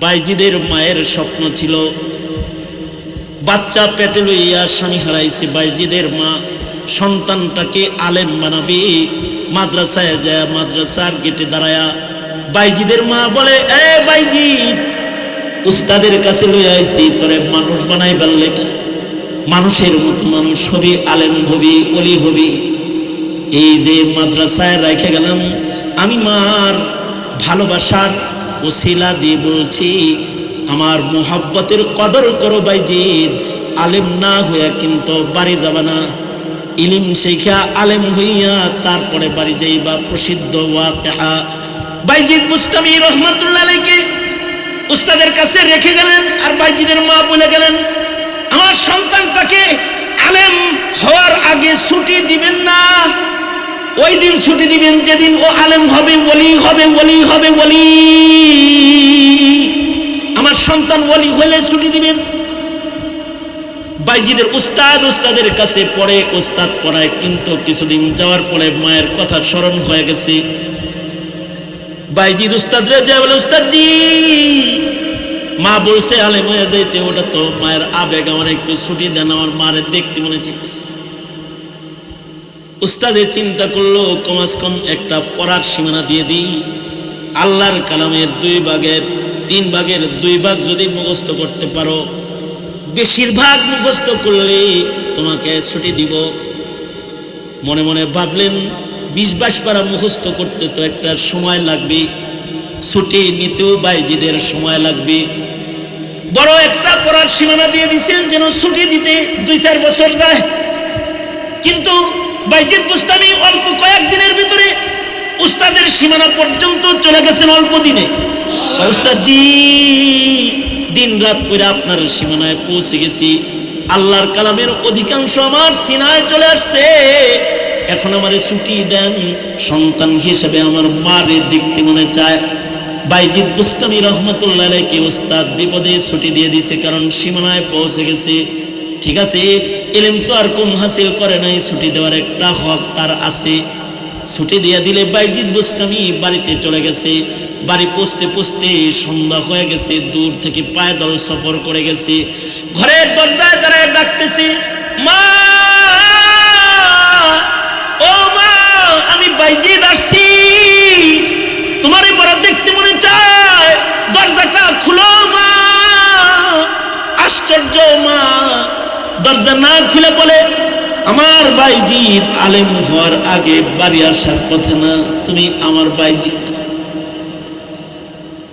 বাইজিদের মায়ের স্বপ্ন ছিল বাচ্চা পেটে লইয়া স্বামী হারাইছে। বাইজিদের মা সন্তানটাকে আলেম বানাবে, মাদ্রাসায় যায়, মাদ্রাসার গেটে দাঁড়ায়া বাইজিদের মা বলে, এ বাইজিদ, উস্তাদের কাছে লইয়া আইছি, তোরে মানুষ বানাই পারলে না, মানুষের মতো মানুষ হবি, আলেম হবি, ওলি হবি। এই যে মাদ্রাসায় রেখে গেলাম, আমি মার ভালোবাসার ওসিলা দিয়ে বলছি, আমার মোহাব্বতের কদর করো বাইজিদ। আলেম না হইয়া কিন্তু বাড়ি যাবা না, ইলিম শিখা আলেম হইয়া তারপরে বাড়ি যাইবা। প্রসিদ্ধ ওয়াকিয়া। বাইজিদ বুস্তামি রহমাতুল্লাহ আলাইহি উস্তাদের কাছে রেখে গেলেন, আর বাইজিদের মা বলে গেলেন, আমার সন্তানটাকে আলেম হওয়ার আগে ছুটি দিবেন না। ওই দিন ছুটি দিবেন যেদিন ও আলেম হবে, ওলি হবে, ওলি হবে, ওলি। আমার সন্তান ওলি হলে ছুটি দিবেন। বাইজিদের উস্তাদের কাছে পড়ে, উস্তাদ পড়ায়, কিন্তু কিছুদিন যাওয়ার পরে মায়ের কথা স্মরণ হয়ে গেছে। বাইজিদ উস্তাদরে যা বলে, উস্তাদজি, মা বলছে আলেম হয়ে যাইতে, ওটা তো মায়ের আবেগ, আমার একটু ছুটি দেন, আমার মারে দেখতে মনে চাইতেছে। উস্তাদে চিন্তা করলো, কমাস কম একটা পড়ার সীমানা দিয়ে দিই। আল্লাহর কালামের 2 ভাগের 3 ভাগের 2 ভাগ যদি মুখস্থ করতে পারো, বেশিরভাগ মুখস্থ করলে তোমাকে ছুটি দিব। মনে মনে ভাবলেন, 20-22 পারা মুখস্থ করতে তো একটা সময় লাগবে, ছুটি নিতেও বাইজিদের সময় লাগবে। বড় একটা পড়ার সীমানা দিয়ে দিচ্ছেন যেন ছুটি দিতে 2-4 বছর যায়। কিন্তু বাইজিদ বুস্তামি অল্প কয়েকদিনের ভিতরে উস্তাদের সীমানা পর্যন্ত চলে গেছেন, অল্প দিনে। উস্তাদজি, দিন রাত করে আপনার সীমানায় পৌঁছে গেছি, আল্লাহর কালামের অধিকাংশ আমার সিনায় চলে আসছে, এখন আমারে ছুটি দেন, সন্তান হিসেবে আমার মারে দেখতে মনে চায়। বাইজিদ বুস্তামি রহমাতুল্লাহ আলাইহি উস্তাদ বিপদে ছুটি দিয়ে দিছে, কারণ সীমানায় পৌঁছে গেছে। ঠিক আছে, ইলম তো আর কম হাসিল করে নাই, ছুটি দেওয়ার একটা হক তার আছে। ছুটি দিয়ে দিলে বাইজিদ বুস্তামি বাড়িতে চলে গেছে। বাড়ি পৌঁছতে পৌঁছতে সন্ধ্যা হয়ে গেছে, দূর থেকে পায়দল সফর করে গেছে। ঘরের দরজায় দাঁড়ায় ডাকতেছি, মা, ও মা, আমি বাইজিদ আসছি, তোমারে বড় দেখতে মনে চায়, দরজাটা খুলো মা। আশ্চর্য, মা দরজা না খুলে বলে, আমার বাইজিদ আলেম হওয়ার আগে বাড়ি আসার কথা না, তুমি আমার বাইজিদ,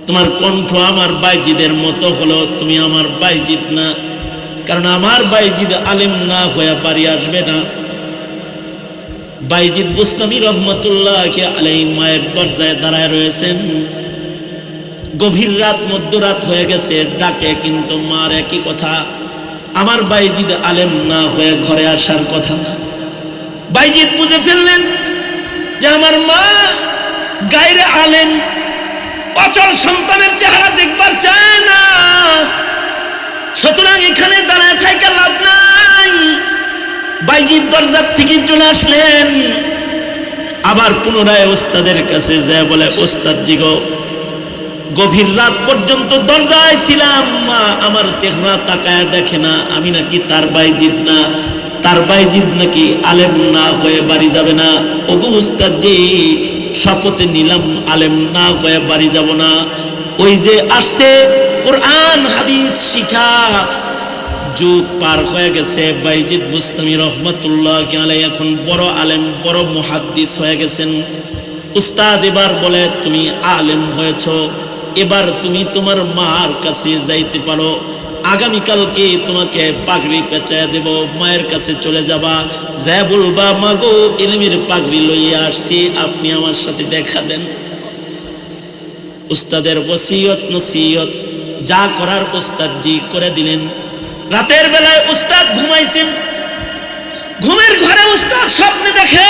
তোমার কণ্ঠ আমার বাইজিদের মতো হলো, তুমি আমার বাইজিদ না, কারণ আমার বাইজিদ আলেম না হয়ে বাড়ি আসবে না। বাইজিদ বুস্তামি রহমাতুল্লাহ আলাইহি মায়ের দরজায় দাঁড়ায় রয়েছেন। গভীর রাত, মধ্যরাত হয়ে গেছে, ডাকে, কিন্তু মার একই কথা, আমার বাইজিদ আলেম না হয়ে ঘরে আসার কথা না। বাইজিদ বুঝে ফেললেন যে আমার মা গায়রে আলেম, অচল সন্তানের চেহারা দেখবার চায় না, সুতরাং এখানে দাঁড়ায় থাকা লাভ নাই। বাইজিদ দরজার থেকে চলে আসলেন, আবার পুনরায় ওস্তাদের কাছে যায় বলে, ওস্তাদজি গো, গভীর রাত পর্যন্ত দরজায় ছিলাম, মা আমার চেহারা তাকায় দেখে না, আমি নাকি তার বাইজিদ না, তার বাইজিদ নাকি আলেম না হয়ে বাড়ি যাবে না। ওগো উস্তাদজি, শপথে নিলাম আলেম না হয়ে বাড়ি যাব না। ওই যে আসছে কোরআন হাদিস শিখা, যুগ পার হয়ে গেছে। বাইজিদ বুস্তামি রহমাতুল্লাহ আলাইহি এখন বড় আলেম, বড় মুহাদ্দিস হয়ে গেছেন। উস্তাদ এবার বলে, তুমি আলেম হয়েছ, এবার তুমি তোমার মার কাছে যাইতে পারো, আগামীকালকে তোমাকে পাগড়ি পেঁচায় দেব, মায়ের কাছে চলে যাবা, যা বলবা, মাগো ইলমের পাগড়ি লইয়া আসছি, আপনি আমার সাথে দেখা দেন। উস্তাদের ওসিয়ত নসিয়ত যা করার উস্তাদজি করে দিলেন। রাতের বেলায় উস্তাদ ঘুমাইছেন, ঘুমের ঘরে উস্তাদ স্বপ্নে দেখে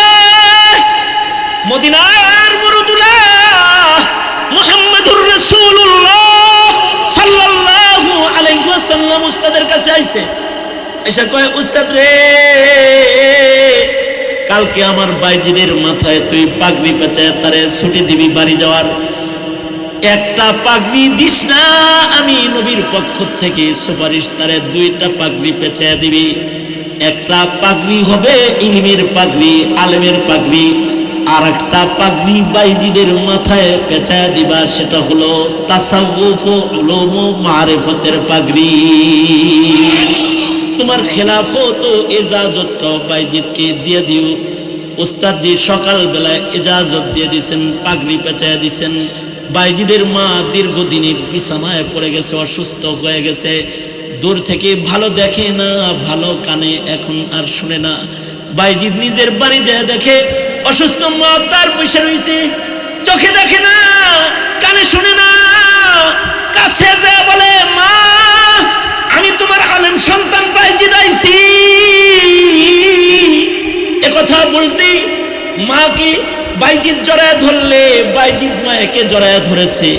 মদিনার মুরুদুল্লাহ মুহাম্মাদুর রাসূলুল্লাহ সাল্লাল্লাহু আলাইহি ওয়াসাল্লাম উস্তাদের কাছে আইছে, এসে কয়, উস্তাদ রে, কালকে আমার বাইজিদের মাথায় তুই পাগড়ি পেঁচায় তারে ছুটি দিবি বাড়ি যাওয়ার। একটা পাগড়ি দিস না, আমি নবীর পক্ষ থেকে সুপারিশ তারে দুইটা পাগড়ি পেঁচায় দিবি। একটা পাগড়ি হবে ইলমের পাগড়ি, আলেমের পাগড়ি, আর একটা পাগড়ি বাইজিদের মাথায় পেঁচায় দিবা, সেটা হলো তাসাউফ ও উলুম ও মারিফতের পাগড়ি। তোমার খেলাফত ও ইজাজতটাও বাইজিদকে দিয়ে দিও। উস্তাদ জি সকাল বেলায় ইজাজত দিয়ে দিছেন, পাগড়ি পেঁচায় দিছেন। বাইজিদের মা দীর্ঘদিনের বিছানায় পড়ে গেছে, অসুস্থ হয়ে গেছে, দূর থেকে ভালো দেখে না, ভালো কানে এখন আর শুনে না। বাইজিদ নিজের বাড়ি যায় দেখে অসুস্থ মা তার বসে রয়েছে, চোখে দেখে না, কানে শুনে না। কাছে যায় বলে, মা আমি তোমার আলেম সন্তান বাইজিদ আইছি। একথা বলতে মা কি বাইজিদ জড়ায় ধরলে, বাইজিদ মাকে জড়ায় ধরেছে।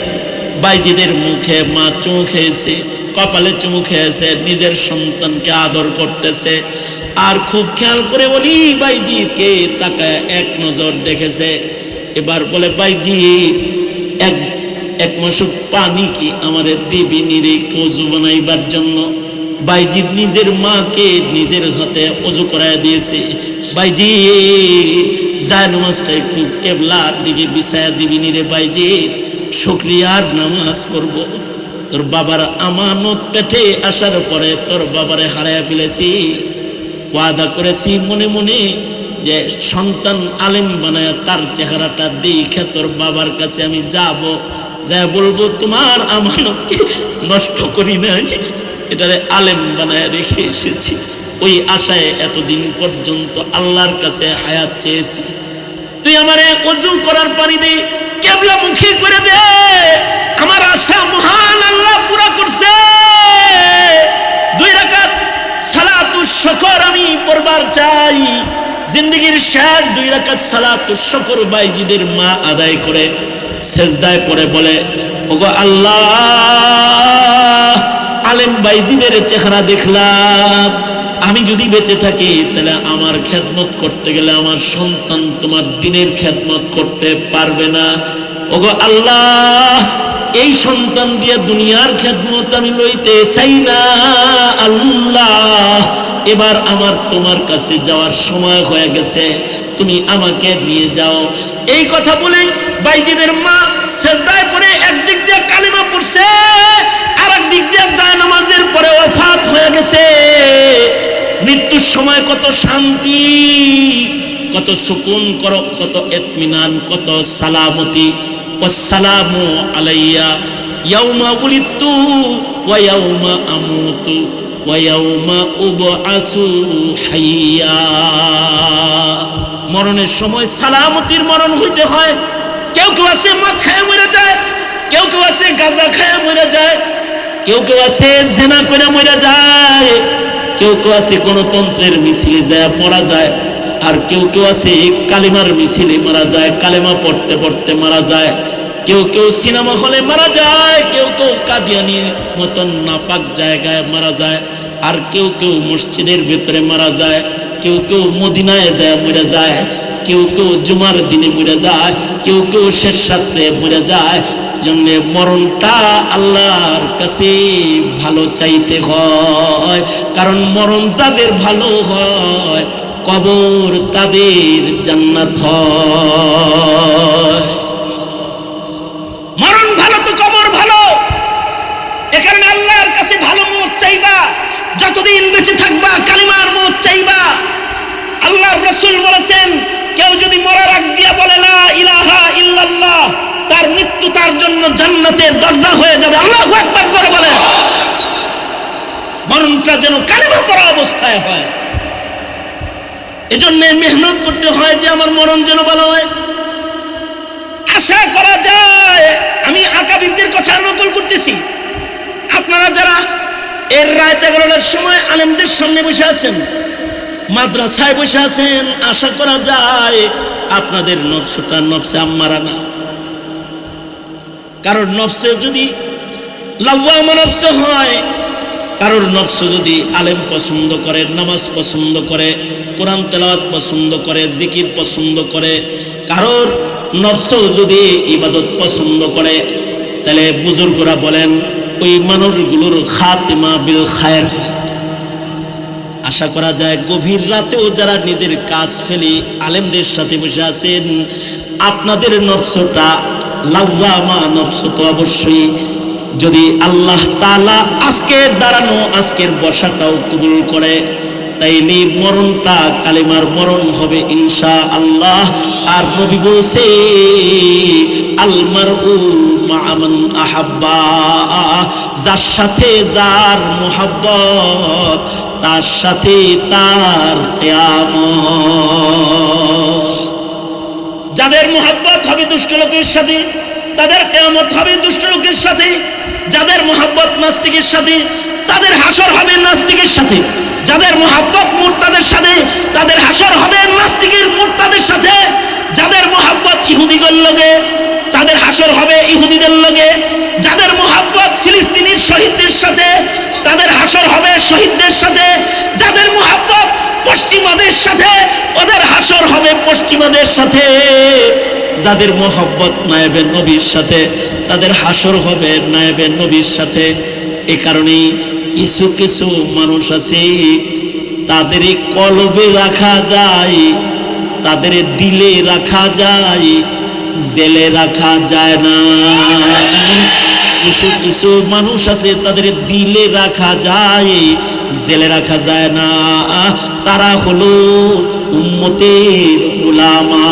বাইজিদের মুখে মা চুমু খেয়েছে, কপালে চুমু খেয়েছে, নিজের সন্তানকে আদর করতেছে। আর খুব খেয়াল করে বলি বাইজিদকে তাকায় এক নজর দেখেছে। এবার বলে, বাইজিদ এক মশক পানি কি আমারে দিবি নিরে ওযু বানাইবার জন্য? বাইজিদ নিজের মাকে নিজের হাতে ওযু করায় দিয়েছে। বাইজিদ যায় নামাজটা একটু কেবলার দিকে বিছায়া দিবি নিরে বাইজিদ, শুকরিয়ার নামাজ করব। তোর বাবার আমানত পেটে আসার পরে তোর বাবারে হারায় ফেলেছি। ওয়াদা করেছি মনে মনে যে সন্তান আলেম বানায় তার চেহারাটা দেখে তোর বাবার কাছে আমি যাব, যা বলবো তোমার আমানতকে নষ্ট করি নাই, এটারে আলেম বানায় রেখে এসেছি। ওই আশায় এতদিন পর্যন্ত আল্লাহর কাছে হায়াত চেয়েছি। তুই আমারে ওযু করার পানি দে, কেবলা মুখী করে দে। আমার আশা মহান আল্লাহ পুরা করছে। 2 রাকাত সালাতুশ শুকর আমি পড়বার চাই। জিন্দেগীর শেষ 2 রাকাত সালাতুশ শুকর বাইজিদের মা আদায় করে সেজদায় পড়ে বলে, ওগো আল্লাহ, আলেম বাইজিদের চেহারা দেখলাম, আমি যদি বেঁচে থাকি তাহলে আমার খেদমত করতে গেলে আমার সন্তান তোমার দ্বীনের খেদমত করতে পারবে না। ওগো আল্লাহ, এই সন্তান দিয়ে দুনিয়ার খেদমত আমি লইতে চাই না। আল্লাহ, এবার আমার তোমার কাছে যাওয়ার সময় হয়ে গেছে, তুমি আমাকে নিয়ে যাও। এই কথা বলে বাইজিদের মা সেজদায় পড়ে একদিক দিয়ে কালিমা পড়ছে, আর একদিক দিয়ে জায়নামাজের পরে ওফাত হয়ে গেছে। মৃত্যুর সময় কত শান্তি, কত সুকুন, কত ইতমিনান, কত সালামতি। ওয়াসসালামু আলাইয়া ইয়াউমা উলিদতু ওয়া ইয়াউমা আমুতু ওয়া ইয়াউমা উবআসু হাইয়া। মরণের সময় সালামতির মরণ হইতে হয়। কেউ কেউ আছে মদ খায় মরে যায়, কেউ কেউ আছে গাঁজা খায় মরে যায়, কেউ কেউ আছে জেনা করে মরে যায়, কেউ কেউ আছে গণতন্ত্রের মিছিলে যায় মারা যায়, আর কেউ কেউ আছে কালিমার মিছিলে মারা যায়, কালেমা পড়তে পড়তে মারা যায়। কেউ কেউ সিনেমা হলে মারা যায়, কেউ কেউ কাদিয়ানির মতন নাপাক জায়গায় মারা যায়, আর কেউ কেউ মসজিদের ভেতরে মারা যায়, কেউ কেউ মদিনায় যায় মরে যায়, কেউ কেউ জুমার দিনে মরে যায়, কেউ কেউ শেষ রাত্রে মরে যায়। জন্য মরণটা আল্লাহর কাছে ভালো চাইতে হয়, কারণ মরণ যাদের ভালো হয় কবর তাদের জান্নাত হয়। মরণ ভালো তো কবর ভালো, এখানে আল্লাহর কাছে ভালো মওত চাইবা। যতদিন বেঁচে থাকবা কালিমার মওত চাইবা। আল্লাহর রাসূল বলেছেন, কেউ যদি মরার আগ দিয়া বলে লা ইলাহা ইল্লাল্লাহ, তার মৃত্যু তার জন্য জান্নাতের দরজা হয়ে যাবে। আল্লাহু আকবার করে বলে। মরণটা যেন কালিমা পড়া অবস্থায় হয়। এজন্য মেহনত করতে হয় যে আমার মরণ যেন ভালো হয়। আশা করা যায়, আমি আকাবিরদের কথা নকল করতেছি। আপনারা যারা এর রাত 11টার সময় আলেমদের সামনে বসে আছেন, মাদ্রাসায় বসে আছেন, আশা করা যায় আপনাদের নফসটা নফসে আম্মারা না। কারোর নফসে যদি লাওয়ামা নফস হয়, কারোর নফস যদি আলেম পছন্দ করে, নামাজ পছন্দ করে, কোরআন তেলাওয়াত পছন্দ করে, জিকির পছন্দ করে, কারোর নফস যদি ইবাদত পছন্দ করে, তাহলে বুজুর্গরা বলেন ওই মানুষগুলোর খাতিমা বিল খায়ের। আশা করা যায় গভীর রাতেও যারা নিজের কাজ ফেলে আলেমদের সাথে বসে আছেন, আপনাদের নফসটা লাওয়ামা নফস তো অবশ্যই, যদি আল্লাহ তাআলা আজকের দাঁড়ানো আজকের বসাটাও কবুল করে, তাইলে মরণটা কালেমার মরণ হবে ইনশাআল্লাহ। আর নবী বলছে আল মারউ মা মান আহাব্বা, যার সাথে যার মোহাব্বত তার সাথে তার কিয়ামত। যাদের মোহাব্বত হবে দুষ্ট লোকের সাথে তাদের কিয়ামত হবে দুষ্ট লোকের সাথে, যাদের মোহাব্বত নাস্তিকের সাথে তাদের হাসর হবে নাস্তিকের সাথে, যাদের মোহাব্বত মুরতাদের সাথে তাদের হাসর হবে নাস্তিকের মুরতাদের সাথে, যাদের মোহাব্বত ইহুদিদের লগে তাদের হাসর হবে ইহুদিদের লগে, যাদের মোহাব্বত ফিলিস্তিনের শহীদদের সাথে তাদের হাসর হবে শহীদদের সাথে, যাদের মোহাব্বত পশ্চিমাদের সাথে ওদের হাসর হবে পশ্চিমাদের সাথে, যাদের মোহাব্বত নায়েবে নবীর সাথে তাদের হাসর হবে নায়েবে নবীর সাথে। এ কারণেই কিছু কিছু মানুষ আছে তাদের কলবে রাখা যায়, তাদের দিলে রাখা যায়, জেলে রাখা যায় না। কিছু কিছু মানুষ আছে তাদের দিলে রাখা যায়, জেলে রাখা যায় না। তারা হলো উম্মতের উলামা।